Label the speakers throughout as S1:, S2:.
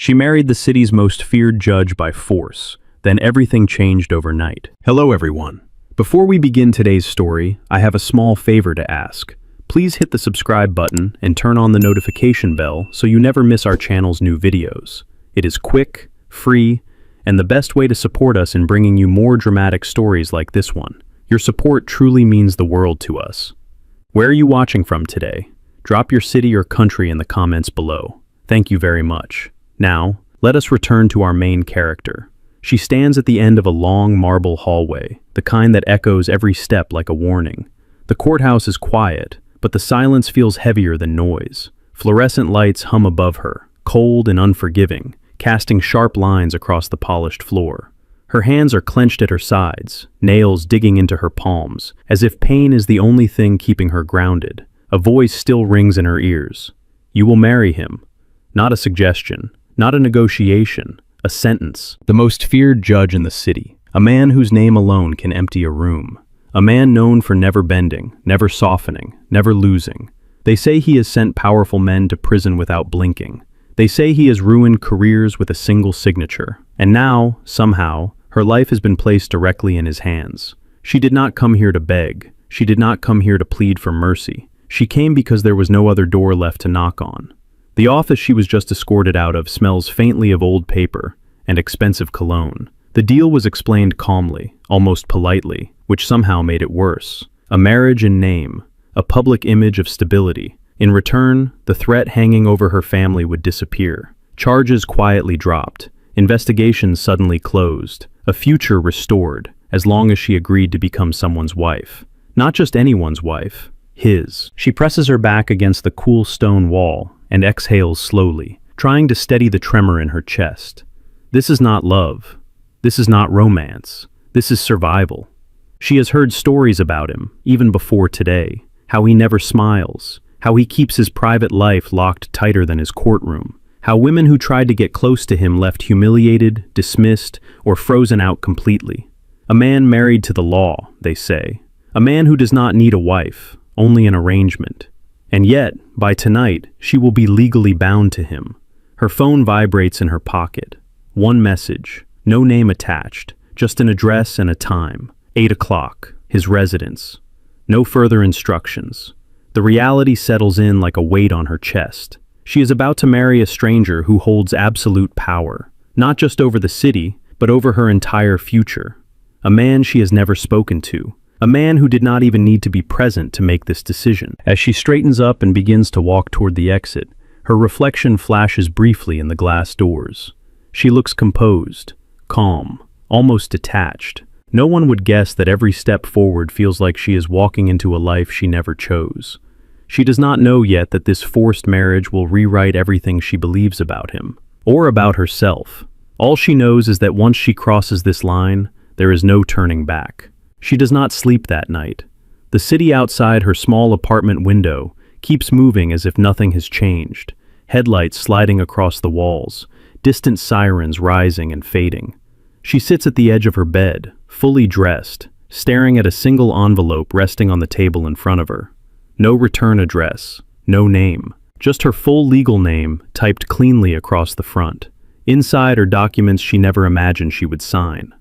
S1: She married the city's most feared judge by force. Then everything changed overnight. Hello everyone. Before we begin today's story, I have a small favor to ask. Please hit the subscribe button and turn on the notification bell so you never miss our channel's new videos. It is quick, free, and the best way to support us in bringing you more dramatic stories like this one. Your support truly means the world to us. Where are you watching from today? Drop your city or country in the comments below. Thank you very much. Now, let us return to our main character. She stands at the end of a long marble hallway, the kind that echoes every step like a warning. The courthouse is quiet, but the silence feels heavier than noise. Fluorescent lights hum above her, cold and unforgiving, casting sharp lines across the polished floor. Her hands are clenched at her sides, nails digging into her palms, as if pain is the only thing keeping her grounded. A voice still rings in her ears. You will marry him. Not a suggestion, not a negotiation, a sentence. The most feared judge in the city, a man whose name alone can empty a room. A man known for never bending, never softening, never losing. They say he has sent powerful men to prison without blinking. They say he has ruined careers with a single signature. And now, somehow, her life has been placed directly in his hands. She did not come here to beg. She did not come here to plead for mercy. She came because there was no other door left to knock on. The office she was just escorted out of smells faintly of old paper and expensive cologne. The deal was explained calmly, almost politely, which somehow made it worse. A marriage in name, a public image of stability. In return, the threat hanging over her family would disappear. Charges quietly dropped. Investigations suddenly closed. A future restored, as long as she agreed to become someone's wife. Not just anyone's wife, his. She presses her back against the cool stone wall and exhales slowly, trying to steady the tremor in her chest. This is not love. This is not romance. This is survival. She has heard stories about him, even before today. How he never smiles. How he keeps his private life locked tighter than his courtroom. How women who tried to get close to him left humiliated, dismissed, or frozen out completely. A man married to the law, they say. A man who does not need a wife, only an arrangement. And yet, by tonight, she will be legally bound to him. Her phone vibrates in her pocket. One message, no name attached, just an address and a time. 8 o'clock, his residence. No further instructions. The reality settles in like a weight on her chest. She is about to marry a stranger who holds absolute power, not just over the city, but over her entire future. A man she has never spoken to. A man who did not even need to be present to make this decision. As she straightens up and begins to walk toward the exit, her reflection flashes briefly in the glass doors. She looks composed, calm, almost detached. No one would guess that every step forward feels like she is walking into a life she never chose. She does not know yet that this forced marriage will rewrite everything she believes about him, or about herself. All she knows is that once she crosses this line, there is no turning back. She does not sleep that night. The city outside her small apartment window keeps moving as if nothing has changed, headlights sliding across the walls, distant sirens rising and fading. She sits at the edge of her bed, fully dressed, staring at a single envelope resting on the table in front of her. No return address, no name, just her full legal name typed cleanly across the front. Inside are documents she never imagined she would sign.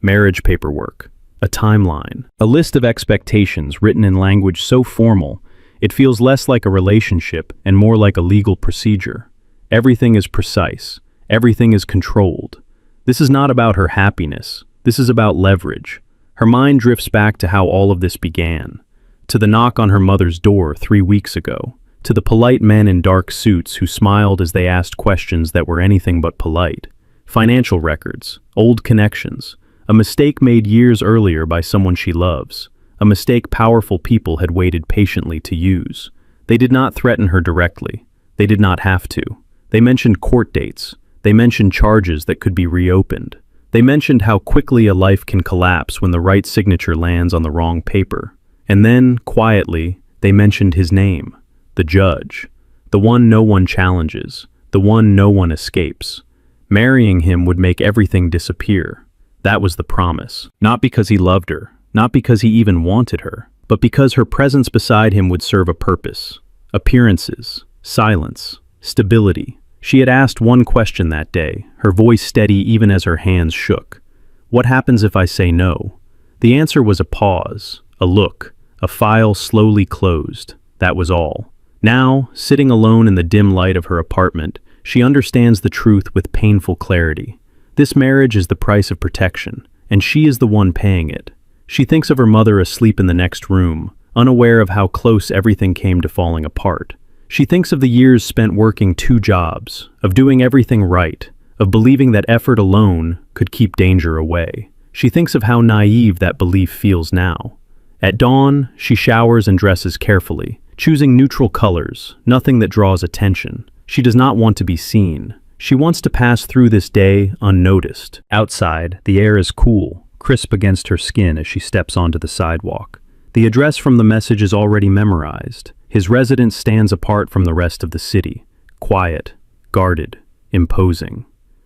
S1: Marriage paperwork. A timeline. A list of expectations written in language so formal, it feels less like a relationship and more like a legal procedure. Everything is precise. Everything is controlled. This is not about her happiness. This is about leverage. Her mind drifts back to how all of this began. To the knock on her mother's door 3 weeks ago. To the polite men in dark suits who smiled as they asked questions that were anything but polite. Financial records. Old connections. A mistake made years earlier by someone she loves. A mistake powerful people had waited patiently to use. They did not threaten her directly. They did not have to. They mentioned court dates. They mentioned charges that could be reopened. They mentioned how quickly a life can collapse when the right signature lands on the wrong paper. And then, quietly, they mentioned his name. The judge. The one no one challenges. The one no one escapes. Marrying him would make everything disappear. That was the promise. Not because he loved her, not because he even wanted her, but because her presence beside him would serve a purpose. Appearances, silence, stability. She had asked one question that day, her voice steady even as her hands shook. What happens if I say no? The answer was a pause, a look, a file slowly closed. That was all. Now, sitting alone in the dim light of her apartment, she understands the truth with painful clarity. This marriage is the price of protection, and she is the one paying it. She thinks of her mother asleep in the next room, unaware of how close everything came to falling apart. She thinks of the years spent working 2 jobs, of doing everything right, of believing that effort alone could keep danger away. She thinks of how naive that belief feels now. At dawn, she showers and dresses carefully, choosing neutral colors, nothing that draws attention. She does not want to be seen. She wants to pass through this day unnoticed. Outside, the air is cool, crisp against her skin as she steps onto the sidewalk. The address from the message is already memorized. His residence stands apart from the rest of the city, quiet, guarded, imposing.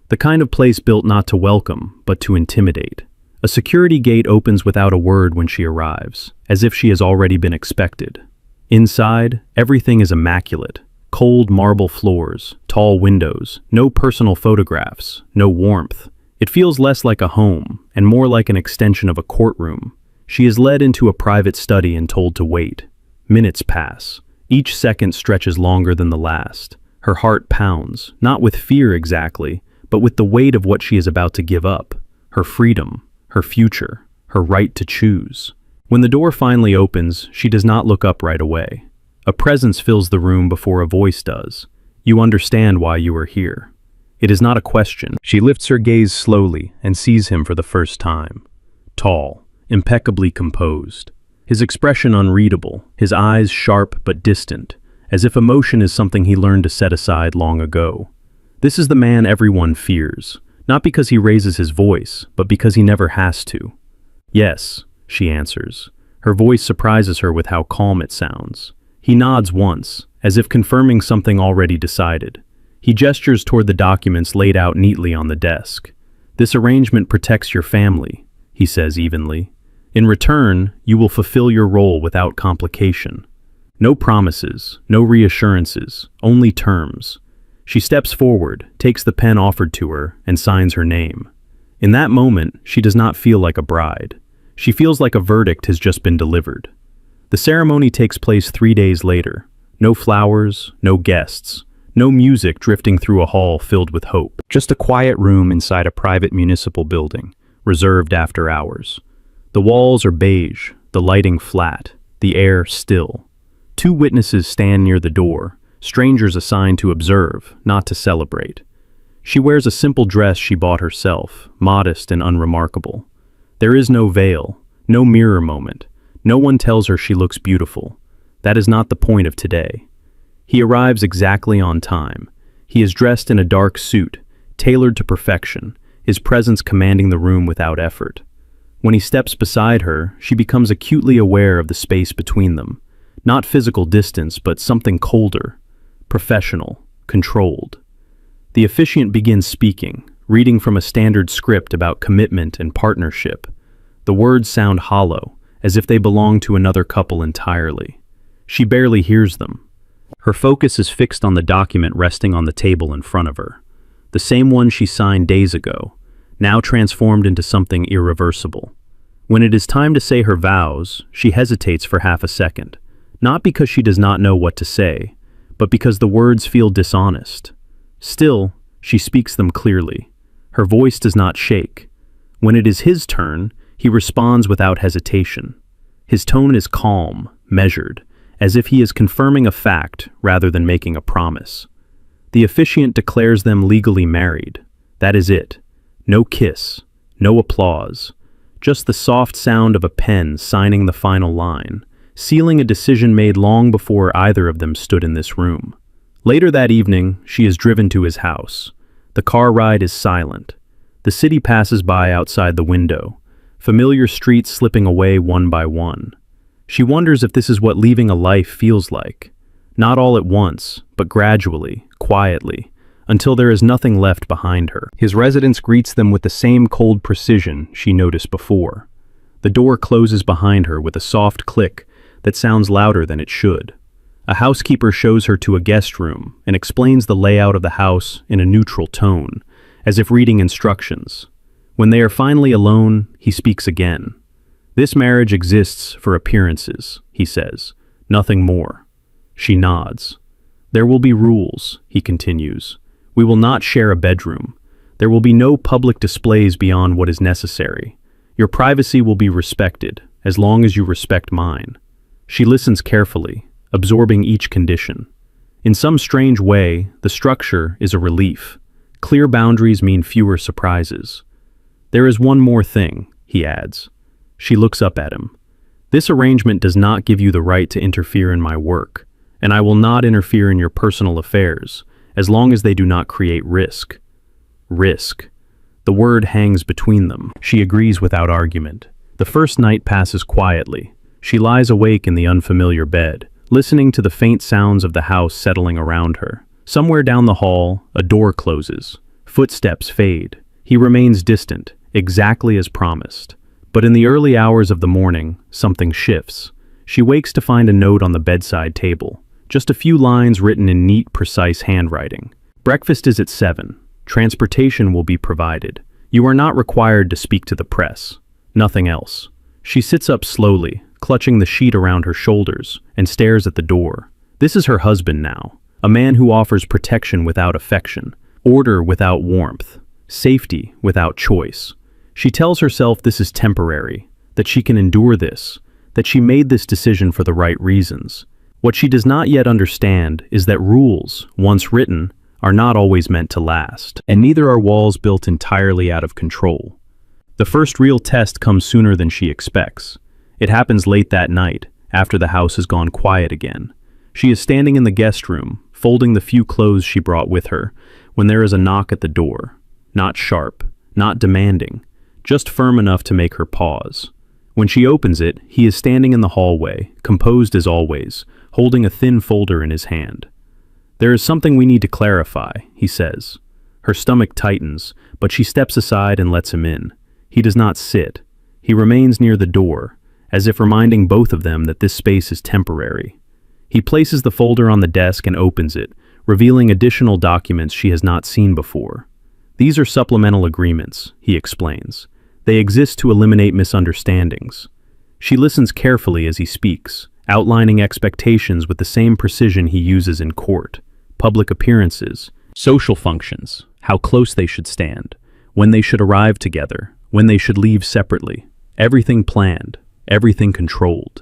S1: The kind of place built not to welcome, but to intimidate. A security gate opens without a word when she arrives, as if she has already been expected. Inside, everything is immaculate. Cold marble floors, tall windows, no personal photographs, no warmth. It feels less like a home, and more like an extension of a courtroom. She is led into a private study and told to wait. Minutes pass. Each second stretches longer than the last. Her heart pounds, not with fear exactly, but with the weight of what she is about to give up. Her freedom, her future, her right to choose. When the door finally opens, she does not look up right away. A presence fills the room before a voice does. You understand why you are here. It is not a question. She lifts her gaze slowly and sees him for the first time. Tall, impeccably composed. His expression unreadable, his eyes sharp but distant, as if emotion is something he learned to set aside long ago. This is the man everyone fears, not because he raises his voice, but because he never has to. Yes, she answers. Her voice surprises her with how calm it sounds. He nods once, as if confirming something already decided. He gestures toward the documents laid out neatly on the desk. This arrangement protects your family, he says evenly. In return, you will fulfill your role without complication. No promises, no reassurances, only terms. She steps forward, takes the pen offered to her, and signs her name. In that moment, she does not feel like a bride. She feels like a verdict has just been delivered. The ceremony takes place 3 days later. No flowers, no guests, no music drifting through a hall filled with hope. Just a quiet room inside a private municipal building, reserved after hours. The walls are beige, the lighting flat, the air still. 2 witnesses stand near the door, strangers assigned to observe, not to celebrate. She wears a simple dress she bought herself, modest and unremarkable. There is no veil, no mirror moment. No one tells her she looks beautiful. That is not the point of today. He arrives exactly on time. He is dressed in a dark suit, tailored to perfection, his presence commanding the room without effort. When he steps beside her, she becomes acutely aware of the space between them. Not physical distance, but something colder, professional, controlled. The officiant begins speaking, reading from a standard script about commitment and partnership. The words sound hollow, as if they belong to another couple entirely. She barely hears them. Her focus is fixed on the document resting on the table in front of her. The same one she signed days ago, now transformed into something irreversible. When it is time to say her vows, she hesitates for half a second, not because she does not know what to say, but because the words feel dishonest. Still, she speaks them clearly. Her voice does not shake. When it is his turn, he responds without hesitation. His tone is calm, measured, as if he is confirming a fact rather than making a promise. The officiant declares them legally married. That is it. No kiss, no applause, just the soft sound of a pen signing the final line, sealing a decision made long before either of them stood in this room. Later that evening, she is driven to his house. The car ride is silent. The city passes by outside the window, familiar streets slipping away one by one. She wonders if this is what leaving a life feels like. Not all at once, but gradually, quietly, until there is nothing left behind her. His residence greets them with the same cold precision she noticed before. The door closes behind her with a soft click that sounds louder than it should. A housekeeper shows her to a guest room and explains the layout of the house in a neutral tone, as if reading instructions. When they are finally alone, he speaks again. "This marriage exists for appearances," he says. "Nothing more." She nods. "There will be rules," he continues. "We will not share a bedroom. There will be no public displays beyond what is necessary. Your privacy will be respected, as long as you respect mine." She listens carefully, absorbing each condition. In some strange way, the structure is a relief. Clear boundaries mean fewer surprises. "There is one more thing," he adds. She looks up at him. "This arrangement does not give you the right to interfere in my work, and I will not interfere in your personal affairs, as long as they do not create risk." Risk. The word hangs between them. She agrees without argument. The first night passes quietly. She lies awake in the unfamiliar bed, listening to the faint sounds of the house settling around her. Somewhere down the hall, a door closes. Footsteps fade. He remains distant, exactly as promised. But in the early hours of the morning, something shifts. She wakes to find a note on the bedside table. Just a few lines written in neat, precise handwriting. "Breakfast is at 7. Transportation will be provided. You are not required to speak to the press." Nothing else. She sits up slowly, clutching the sheet around her shoulders, and stares at the door. This is her husband now, a man who offers protection without affection, order without warmth, safety without choice. She tells herself this is temporary, that she can endure this, that she made this decision for the right reasons. What she does not yet understand is that rules, once written, are not always meant to last, and neither are walls built entirely out of control. The first real test comes sooner than she expects. It happens late that night, after the house has gone quiet again. She is standing in the guest room, folding the few clothes she brought with her, when there is a knock at the door. Not sharp, not demanding, just firm enough to make her pause. When she opens it, he is standing in the hallway, composed as always, holding a thin folder in his hand. "There is something we need to clarify," he says. Her stomach tightens, but she steps aside and lets him in. He does not sit. He remains near the door, as if reminding both of them that this space is temporary. He places the folder on the desk and opens it, revealing additional documents she has not seen before. "These are supplemental agreements," he explains. "They exist to eliminate misunderstandings." She listens carefully as he speaks, outlining expectations with the same precision he uses in court. Public appearances, social functions, how close they should stand, when they should arrive together, when they should leave separately. Everything planned, everything controlled.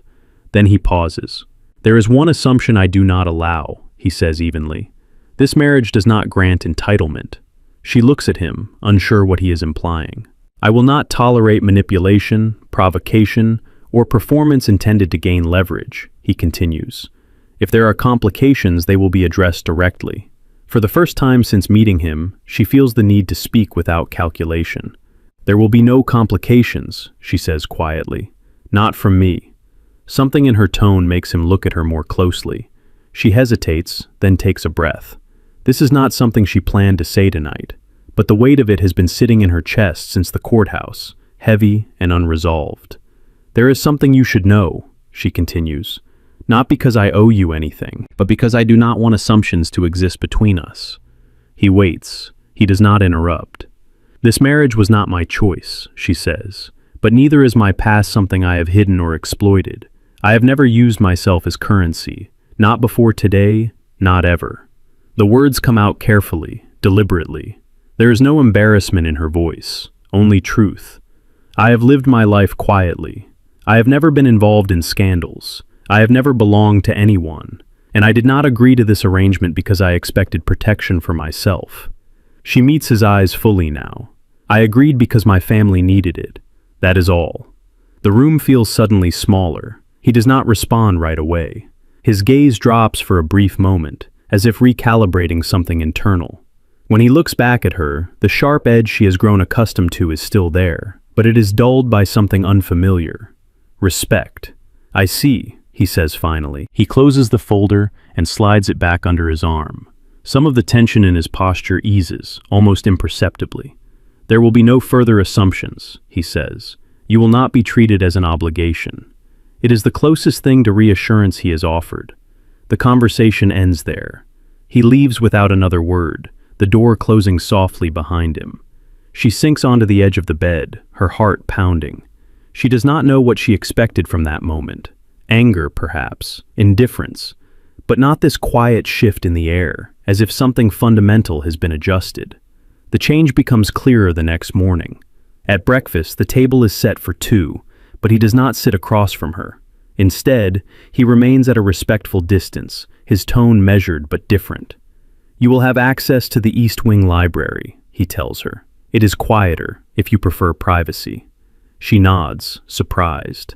S1: Then he pauses. "There is one assumption I do not allow," he says evenly. "This marriage does not grant entitlement." She looks at him, unsure what he is implying. "I will not tolerate manipulation, provocation, or performance intended to gain leverage," he continues. "If there are complications, they will be addressed directly." For the first time since meeting him, she feels the need to speak without calculation. "There will be no complications," she says quietly. "Not from me." Something in her tone makes him look at her more closely. She hesitates, then takes a breath. This is not something she planned to say tonight, but the weight of it has been sitting in her chest since the courthouse, heavy and unresolved. "There is something you should know," she continues. "Not because I owe you anything, but because I do not want assumptions to exist between us." He waits. He does not interrupt. "This marriage was not my choice," she says, "but neither is my past something I have hidden or exploited. I have never used myself as currency, not before today, not ever." The words come out carefully, deliberately. There is no embarrassment in her voice, only truth. "I have lived my life quietly. I have never been involved in scandals. I have never belonged to anyone, and I did not agree to this arrangement because I expected protection for myself." She meets his eyes fully now. "I agreed because my family needed it. That is all." The room feels suddenly smaller. He does not respond right away. His gaze drops for a brief moment, as if recalibrating something internal. When he looks back at her, the sharp edge she has grown accustomed to is still there, but it is dulled by something unfamiliar. Respect. "I see," he says finally. He closes the folder and slides it back under his arm. Some of the tension in his posture eases, almost imperceptibly. "There will be no further assumptions," he says. "You will not be treated as an obligation." It is the closest thing to reassurance he has offered. The conversation ends there. He leaves without another word, the door closing softly behind him. She sinks onto the edge of the bed, her heart pounding. She does not know what she expected from that moment. Anger, perhaps, indifference, but not this quiet shift in the air, as if something fundamental has been adjusted. The change becomes clearer the next morning. At breakfast, the table is set for two, but he does not sit across from her. Instead, he remains at a respectful distance, his tone measured but different. "You will have access to the East Wing library," he tells her. "It is quieter, if you prefer privacy." She nods, surprised.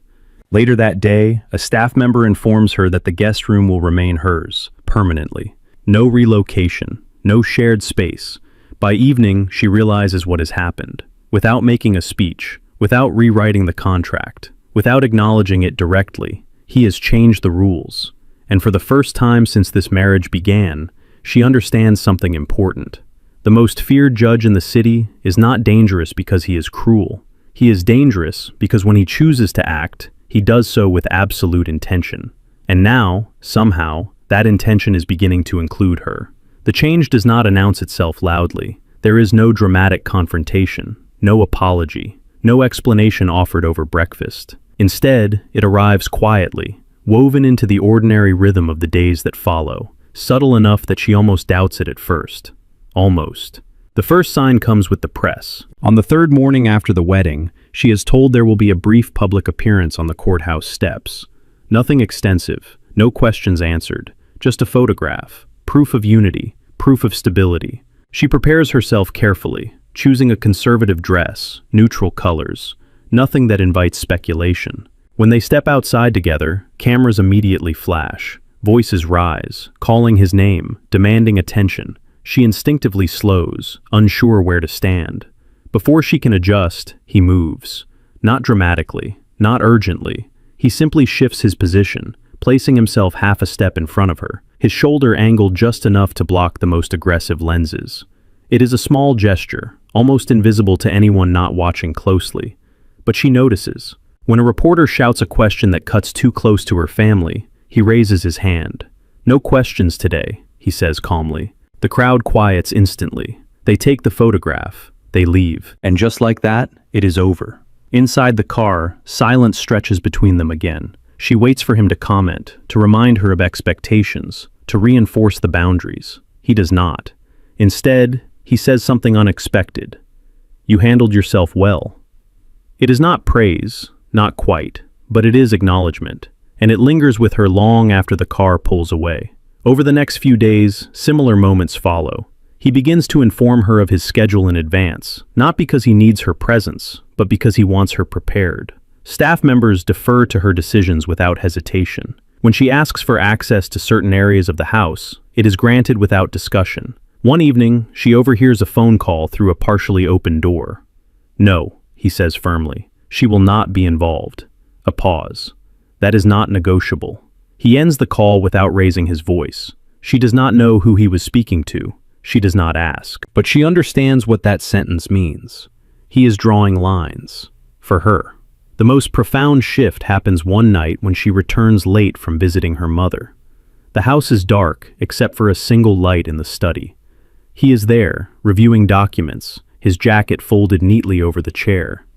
S1: Later that day, a staff member informs her that the guest room will remain hers, permanently. No relocation, no shared space. By evening, she realizes what has happened. Without making a speech, without rewriting the contract, without acknowledging it directly, he has changed the rules. And for the first time since this marriage began, she understands something important. The most feared judge in the city is not dangerous because he is cruel. He is dangerous because when he chooses to act, he does so with absolute intention. And now, somehow, that intention is beginning to include her. The change does not announce itself loudly. There is no dramatic confrontation, no apology, no explanation offered over breakfast. Instead, it arrives quietly, woven into the ordinary rhythm of the days that follow, subtle enough that she almost doubts it at first. Almost. The first sign comes with the press. On the third morning after the wedding, she is told there will be a brief public appearance on the courthouse steps. Nothing extensive, no questions answered, just a photograph, proof of unity, proof of stability. She prepares herself carefully, choosing a conservative dress, neutral colors, nothing that invites speculation. When they step outside together, cameras immediately flash, voices rise, calling his name, demanding attention. She instinctively slows, unsure where to stand. Before she can adjust, he moves. Not dramatically, not urgently. He simply shifts his position, placing himself half a step in front of her, his shoulder angled just enough to block the most aggressive lenses. It is a small gesture, almost invisible to anyone not watching closely. But she notices. When a reporter shouts a question that cuts too close to her family, he raises his hand. "No questions today," he says calmly. The crowd quiets instantly. They take the photograph. They leave. And just like that, it is over. Inside the car, silence stretches between them again. She waits for him to comment, to remind her of expectations, to reinforce the boundaries. He does not. Instead, he says something unexpected. "You handled yourself well." It is not praise, not quite, but it is acknowledgement, and it lingers with her long after the car pulls away. Over the next few days, similar moments follow. He begins to inform her of his schedule in advance, not because he needs her presence, but because he wants her prepared. Staff members defer to her decisions without hesitation. When she asks for access to certain areas of the house, it is granted without discussion. One evening, she overhears a phone call through a partially open door. "No," he says firmly, "she will not be involved." A pause. That is not negotiable. He ends the call without raising his voice. She does not know who he was speaking to. She does not ask. But she understands what that sentence means. He is drawing lines. For her. The most profound shift happens one night when she returns late from visiting her mother. The house is dark, except for a single light in the study. He is there, reviewing documents, his jacket folded neatly over the chair.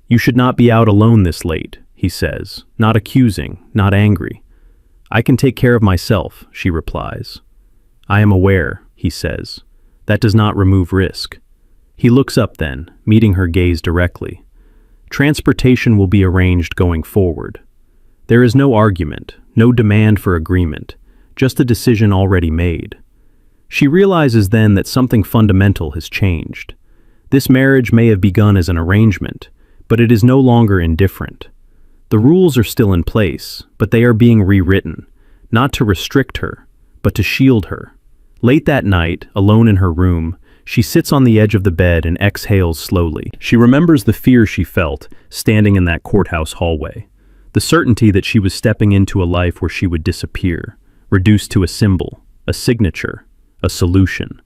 S1: "You should not be out alone this late," he says, not accusing, not angry. "I can take care of myself," she replies. "I am aware," he says. "That does not remove risk." He looks up then, meeting her gaze directly. Transportation will be arranged going forward. There is no argument, no demand for agreement, just a decision already made. She realizes then that something fundamental has changed. This marriage may have begun as an arrangement, but it is no longer indifferent. The rules are still in place, but they are being rewritten, not to restrict her, but to shield her. Late that night, alone in her room, she sits on the edge of the bed and exhales slowly. She remembers the fear she felt standing in that courthouse hallway, the certainty that she was stepping into a life where she would disappear, reduced to a symbol, a signature, a solution.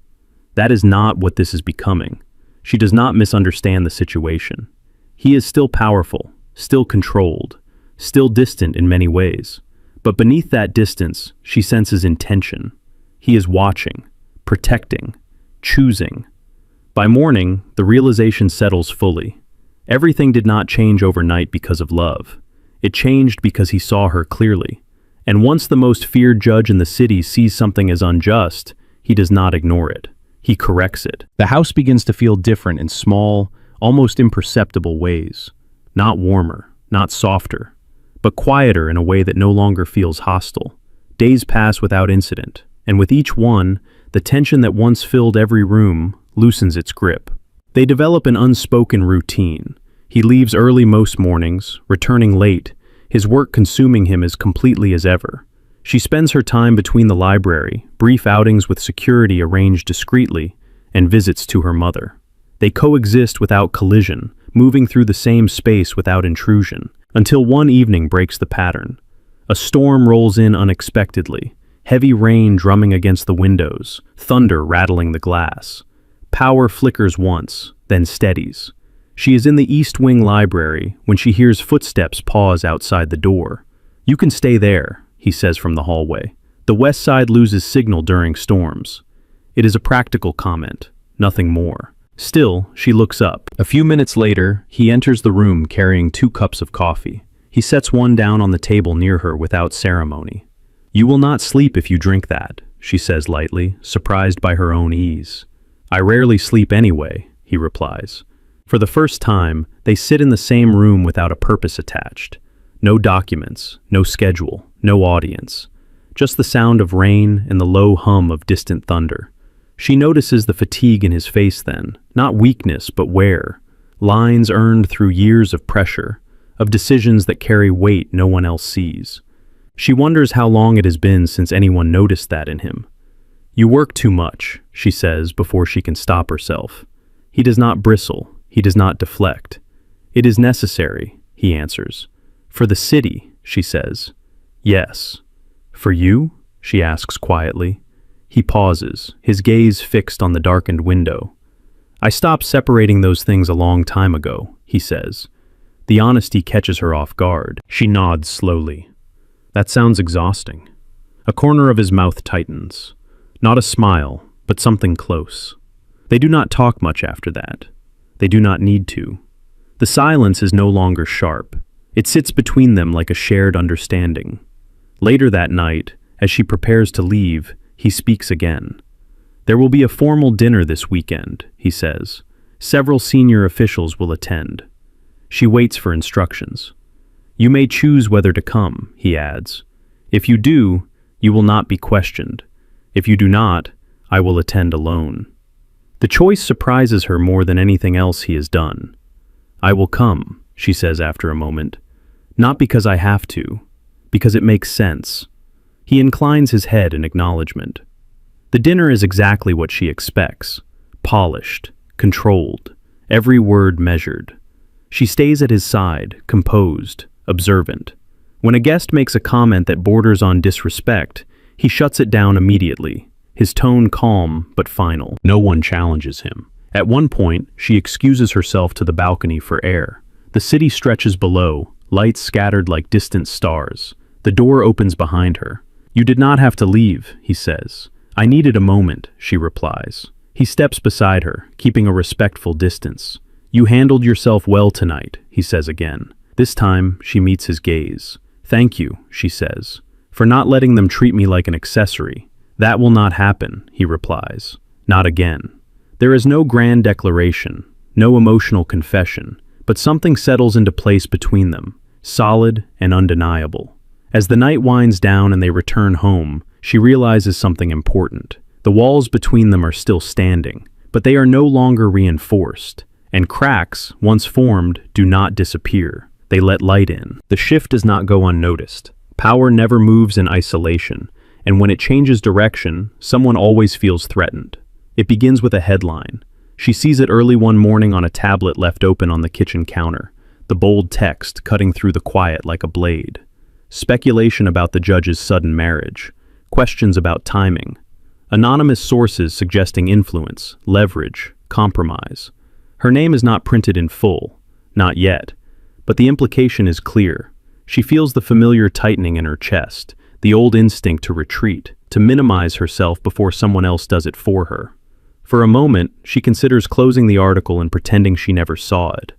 S1: That is not what this is becoming. She does not misunderstand the situation. He is still powerful, still controlled, still distant in many ways, But beneath that distance, she senses intention. He is watching, protecting, choosing. By morning, the realization settles fully. Everything did not change overnight because of love. It changed because he saw her clearly. And once the most feared judge in the city sees something as unjust, he does not ignore it. He corrects it. The house begins to feel different in small, almost imperceptible ways. Not warmer, not softer, but quieter in a way that no longer feels hostile. Days pass without incident, and with each one, the tension that once filled every room loosens its grip. They develop an unspoken routine. He leaves early most mornings, returning late, his work consuming him as completely as ever. She spends her time between the library, brief outings with security arranged discreetly, and visits to her mother. They coexist without collision, moving through the same space without intrusion, until one evening breaks the pattern. A storm rolls in unexpectedly, heavy rain drumming against the windows, thunder rattling the glass. Power flickers once, then steadies. She is in the East Wing library when she hears footsteps pause outside the door. "You can stay there," he says from the hallway. "The West Side loses signal during storms." It is a practical comment, nothing more. Still, she looks up. A few minutes later, he enters the room carrying 2 cups of coffee. He sets one down on the table near her without ceremony. "You will not sleep if you drink that," she says lightly, surprised by her own ease. "I rarely sleep anyway," he replies. For the first time, they sit in the same room without a purpose attached. No documents, no schedule, no audience. Just the sound of rain and the low hum of distant thunder. She notices the fatigue in his face then, not weakness but wear. Lines earned through years of pressure, of decisions that carry weight no one else sees. She wonders how long it has been since anyone noticed that in him. "You work too much," she says before she can stop herself. He does not bristle. He does not deflect. "It is necessary," he answers. "For the city," she says. "Yes." "For you?" she asks quietly. He pauses, his gaze fixed on the darkened window. "I stopped separating those things a long time ago," he says. The honesty catches her off guard. She nods slowly. "That sounds exhausting." A corner of his mouth tightens. Not a smile, but something close. They do not talk much after that. They do not need to. The silence is no longer sharp. It sits between them like a shared understanding. Later that night, as she prepares to leave, he speaks again. "There will be a formal dinner this weekend," he says. "Several senior officials will attend." She waits for instructions. "You may choose whether to come," he adds. "If you do, you will not be questioned. If you do not, I will attend alone." The choice surprises her more than anything else he has done. "I will come," she says after a moment. "Not because I have to, because it makes sense." He inclines his head in acknowledgement. The dinner is exactly what she expects. Polished, controlled, every word measured. She stays at his side, composed, observant. When a guest makes a comment that borders on disrespect, he shuts it down immediately, his tone calm but final. No one challenges him. At one point, she excuses herself to the balcony for air. The city stretches below, lights scattered like distant stars. The door opens behind her. "You did not have to leave," he says. "I needed a moment," she replies. He steps beside her, keeping a respectful distance. "You handled yourself well tonight," he says again. This time, she meets his gaze. "Thank you," she says, "for not letting them treat me like an accessory." "That will not happen," he replies. "Not again." There is no grand declaration, no emotional confession, but something settles into place between them, solid and undeniable. As the night winds down and they return home, she realizes something important. The walls between them are still standing, but they are no longer reinforced, and cracks, once formed, do not disappear. They let light in. The shift does not go unnoticed. Power never moves in isolation, and when it changes direction, someone always feels threatened. It begins with a headline. She sees it early one morning on a tablet left open on the kitchen counter, the bold text cutting through the quiet like a blade. Speculation about the judge's sudden marriage, questions about timing, anonymous sources suggesting influence, leverage, compromise. Her name is not printed in full, not yet, but the implication is clear. She feels the familiar tightening in her chest, the old instinct to retreat, to minimize herself before someone else does it for her. For a moment, she considers closing the article and pretending she never saw it.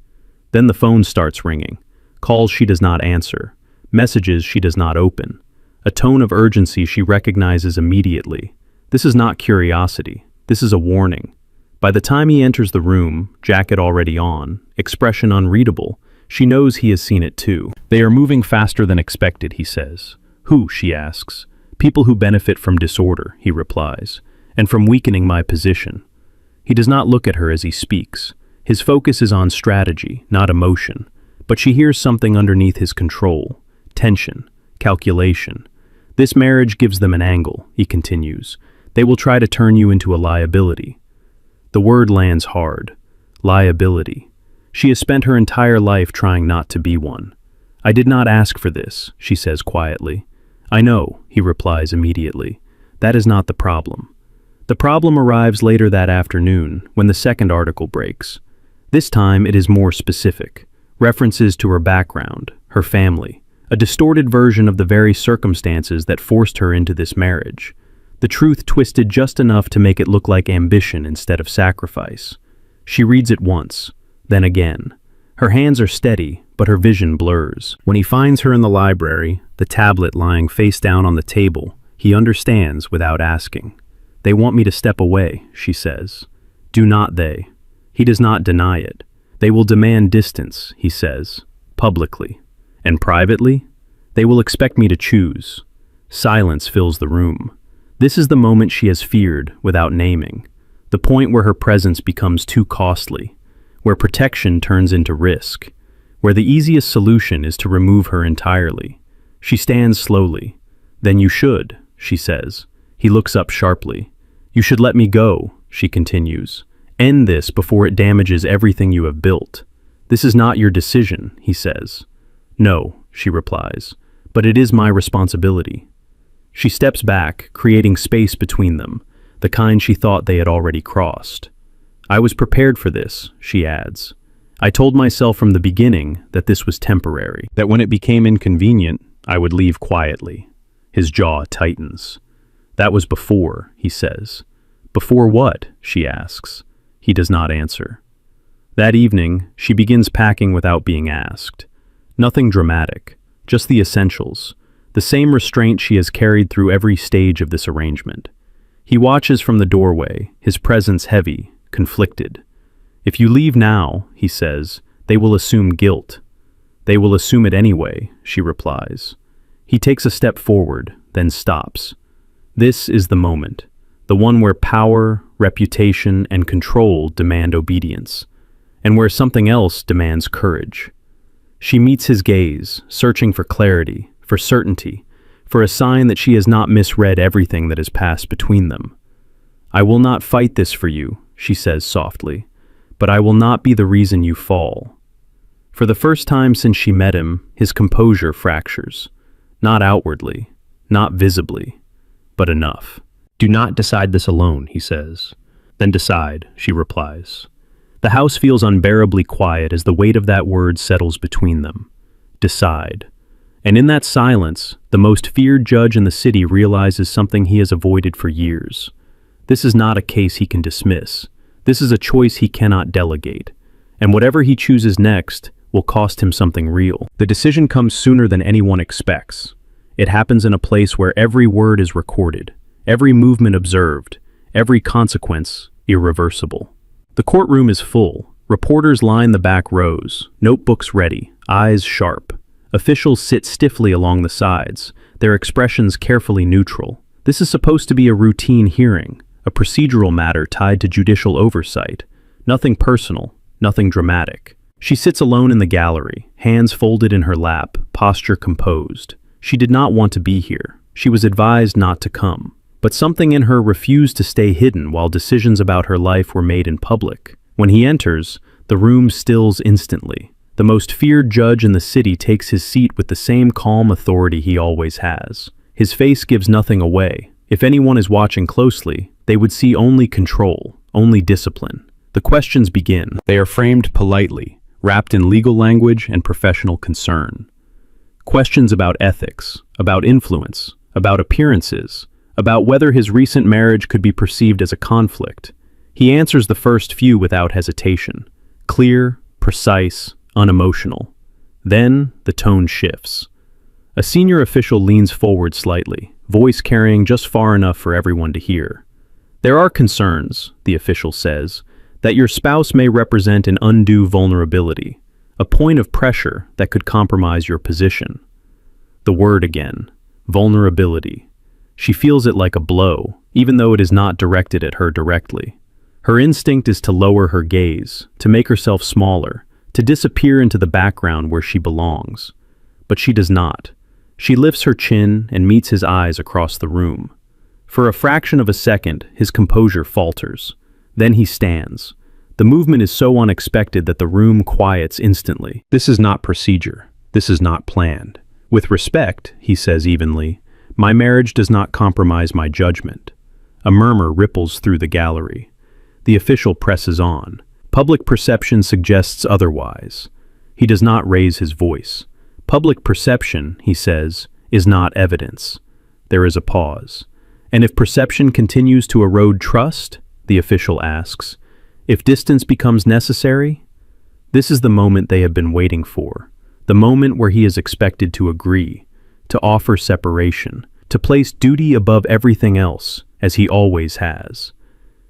S1: Then the phone starts ringing. Calls she does not answer. Messages she does not open. A tone of urgency she recognizes immediately. This is not curiosity. This is a warning. By the time he enters the room, jacket already on, expression unreadable, she knows he has seen it too. They are moving faster than expected, he says. Who, she asks. People who benefit from disorder, he replies, and from weakening my position. He does not look at her as he speaks. His focus is on strategy, not emotion, but she hears something underneath his control. Tension, calculation. This marriage gives them an angle, he continues. They will try to turn you into a liability. The word lands hard. Liability. She has spent her entire life trying not to be one. I did not ask for this, she says quietly. I know, he replies immediately. That is not the problem. The problem arrives later that afternoon, when the second article breaks. This time it is more specific. References to her background, her family, a distorted version of the very circumstances that forced her into this marriage. The truth twisted just enough to make it look like ambition instead of sacrifice. She reads it once, then again. Her hands are steady, but her vision blurs. When he finds her in the library, the tablet lying face down on the table, he understands without asking. They want me to step away, she says. Do not they? He does not deny it. They will demand distance, he says, publicly. And privately? They will expect me to choose. Silence fills the room. This is the moment she has feared without naming. The point where her presence becomes too costly, where protection turns into risk, where the easiest solution is to remove her entirely. She stands slowly. Then you should, she says. He looks up sharply. You should let me go, she continues. End this before it damages everything you have built. This is not your decision, he says. No, she replies, but it is my responsibility. She steps back, creating space between them, the kind she thought they had already crossed. I was prepared for this, she adds. I told myself from the beginning that this was temporary, that when it became inconvenient, I would leave quietly. His jaw tightens. That was before, he says. Before what? She asks. He does not answer. That evening, she begins packing without being asked. Nothing dramatic, just the essentials, the same restraint she has carried through every stage of this arrangement. He watches from the doorway, his presence heavy, conflicted. If you leave now, he says, they will assume guilt. They will assume it anyway, she replies. He takes a step forward, then stops. This is the moment, the one where power, reputation, and control demand obedience, and where something else demands courage. She meets his gaze, searching for clarity, for certainty, for a sign that she has not misread everything that has passed between them. I will not fight this for you, she says softly, but I will not be the reason you fall. For the first time since she met him, his composure fractures. Not outwardly, not visibly, but enough. Do not decide this alone, he says. Then decide, she replies. The house feels unbearably quiet as the weight of that word settles between them. Decide. And in that silence, the most feared judge in the city realizes something he has avoided for years. This is not a case he can dismiss. This is a choice he cannot delegate. And whatever he chooses next will cost him something real. The decision comes sooner than anyone expects. It happens in a place where every word is recorded, every movement observed, every consequence irreversible. The courtroom is full. Reporters line the back rows, notebooks ready, eyes sharp. Officials sit stiffly along the sides, their expressions carefully neutral. This is supposed to be a routine hearing, a procedural matter tied to judicial oversight. Nothing personal, nothing dramatic. She sits alone in the gallery, hands folded in her lap, posture composed. She did not want to be here. She was advised not to come. But something in her refused to stay hidden while decisions about her life were made in public. When he enters, the room stills instantly. The most feared judge in the city takes his seat with the same calm authority he always has. His face gives nothing away. If anyone is watching closely, they would see only control, only discipline. The questions begin. They are framed politely, wrapped in legal language and professional concern. Questions about ethics, about influence, about appearances, about whether his recent marriage could be perceived as a conflict. He answers the first few without hesitation. Clear, precise, unemotional. Then, the tone shifts. A senior official leans forward slightly, voice carrying just far enough for everyone to hear. There are concerns, the official says, that your spouse may represent an undue vulnerability, a point of pressure that could compromise your position. The word again, vulnerability. She feels it like a blow, even though it is not directed at her directly. Her instinct is to lower her gaze, to make herself smaller, to disappear into the background where she belongs. But she does not. She lifts her chin and meets his eyes across the room. For a fraction of a second, his composure falters. Then he stands. The movement is so unexpected that the room quiets instantly. This is not procedure. This is not planned. With respect, he says evenly, my marriage does not compromise my judgment. A murmur ripples through the gallery. The official presses on. Public perception suggests otherwise. He does not raise his voice. Public perception, he says, is not evidence. There is a pause. And if perception continues to erode trust, the official asks, if distance becomes necessary? This is the moment they have been waiting for. The moment where he is expected to agree, to offer separation, to place duty above everything else, as he always has.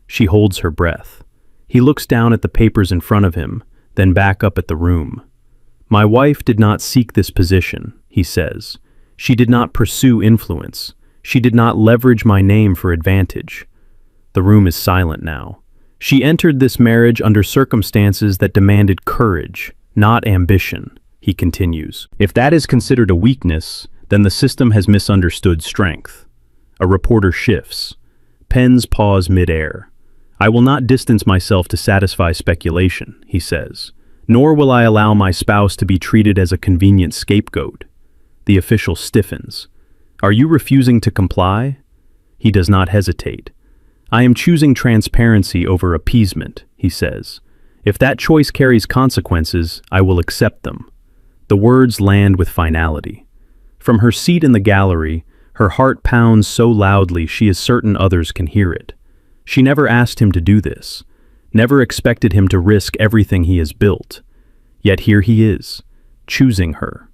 S1: She holds her breath. He looks down at the papers in front of him, then back up at the room. My wife did not seek this position, he says. She did not pursue influence. She did not leverage my name for advantage. The room is silent now. She entered this marriage under circumstances that demanded courage, not ambition, he continues. If that is considered a weakness, then the system has misunderstood strength. A reporter shifts. Pens pause mid-air. I will not distance myself to satisfy speculation, he says. Nor will I allow my spouse to be treated as a convenient scapegoat. The official stiffens. Are you refusing to comply? He does not hesitate. I am choosing transparency over appeasement, he says. If that choice carries consequences, I will accept them. The words land with finality. From her seat in the gallery, her heart pounds so loudly she is certain others can hear it. She never asked him to do this, never expected him to risk everything he has built. Yet here he is, choosing her.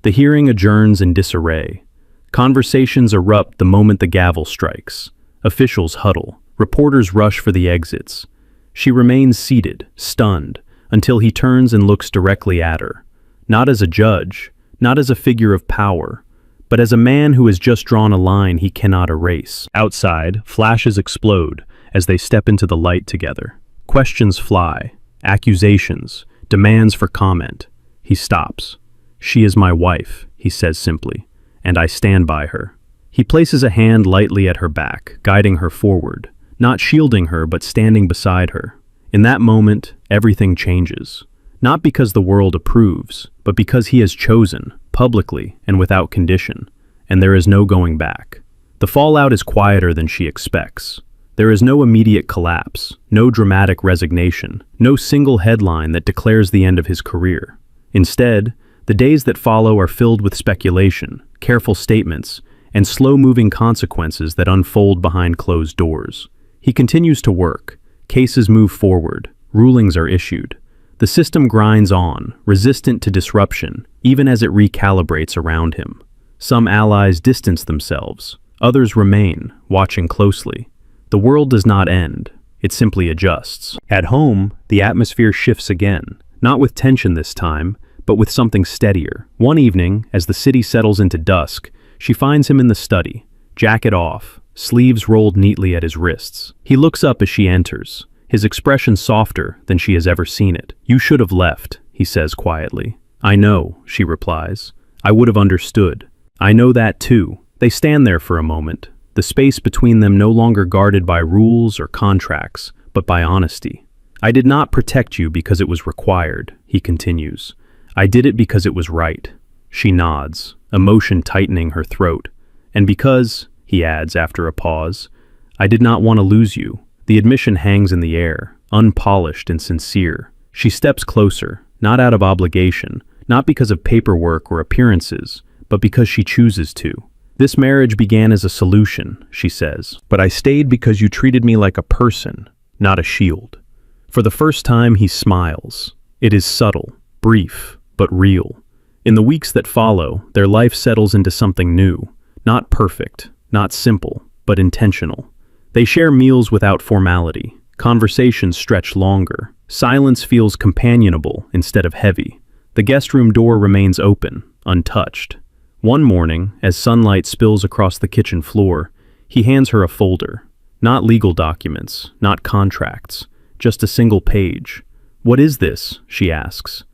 S1: The hearing adjourns in disarray. Conversations erupt the moment the gavel strikes. Officials huddle. Reporters rush for the exits. She remains seated, stunned, until he turns and looks directly at her. Not as a judge, not as a figure of power, but as a man who has just drawn a line he cannot erase. Outside, flashes explode as they step into the light together. Questions fly, accusations, demands for comment. He stops. She is my wife, he says simply, and I stand by her. He places a hand lightly at her back, guiding her forward, not shielding her but standing beside her. In that moment, everything changes. Not because the world approves, but because he has chosen, publicly and without condition, and there is no going back. The fallout is quieter than she expects. There is no immediate collapse, no dramatic resignation, no single headline that declares the end of his career. Instead, the days that follow are filled with speculation, careful statements, and slow-moving consequences that unfold behind closed doors. He continues to work. Cases move forward. Rulings are issued. The system grinds on, resistant to disruption, even as it recalibrates around him. Some allies distance themselves. Others remain, watching closely. The world does not end. It simply adjusts. At home, the atmosphere shifts again, not with tension this time, but with something steadier. One evening, as the city settles into dusk, she finds him in the study, jacket off, sleeves rolled neatly at his wrists. He looks up as she enters, his expression softer than she has ever seen it. You should have left, he says quietly. I know, she replies. I would have understood. I know that too. They stand there for a moment, the space between them no longer guarded by rules or contracts, but by honesty. I did not protect you because it was required, he continues. I did it because it was right. She nods, emotion tightening her throat. And because, he adds after a pause, I did not want to lose you. The admission hangs in the air, unpolished and sincere. She steps closer, not out of obligation, not because of paperwork or appearances, but because she chooses to. This marriage began as a solution, she says, but I stayed because you treated me like a person, not a shield. For the first time, he smiles. It is subtle, brief, but real. In the weeks that follow, their life settles into something new. Not perfect, not simple, but intentional. They share meals without formality. Conversations stretch longer. Silence feels companionable instead of heavy. The guest room door remains open, untouched. One morning, as sunlight spills across the kitchen floor, he hands her a folder. Not legal documents, not contracts, just a single page. "What is this?" she asks.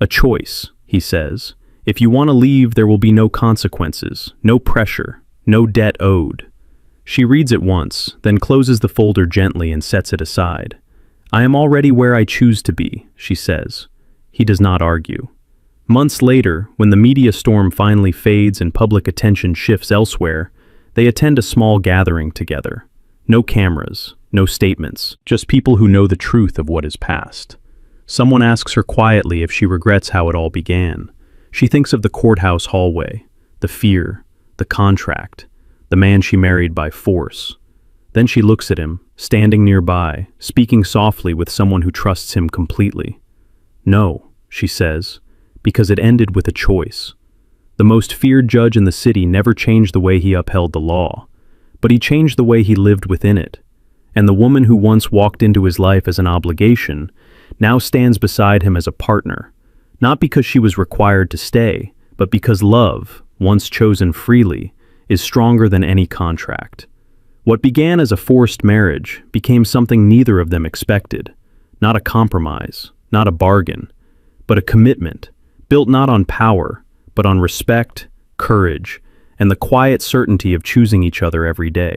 S1: "A choice," he says. "If you want to leave, there will be no consequences, no pressure, no debt owed." She reads it once, then closes the folder gently and sets it aside. "I am already where I choose to be," she says. He does not argue. Months later, when the media storm finally fades and public attention shifts elsewhere, they attend a small gathering together. No cameras, no statements, just people who know the truth of what is past. Someone asks her quietly if she regrets how it all began. She thinks of the courthouse hallway, the fear, the contract, the man she married by force. Then she looks at him, standing nearby, speaking softly with someone who trusts him completely. "No," she says, because it ended with a choice. The most feared judge in the city never changed the way he upheld the law, but he changed the way he lived within it. And the woman who once walked into his life as an obligation now stands beside him as a partner, not because she was required to stay, but because love, once chosen freely, is stronger than any contract. What began as a forced marriage became something neither of them expected. Not a compromise, not a bargain, but a commitment, built not on power, but on respect, courage, and the quiet certainty of choosing each other every day.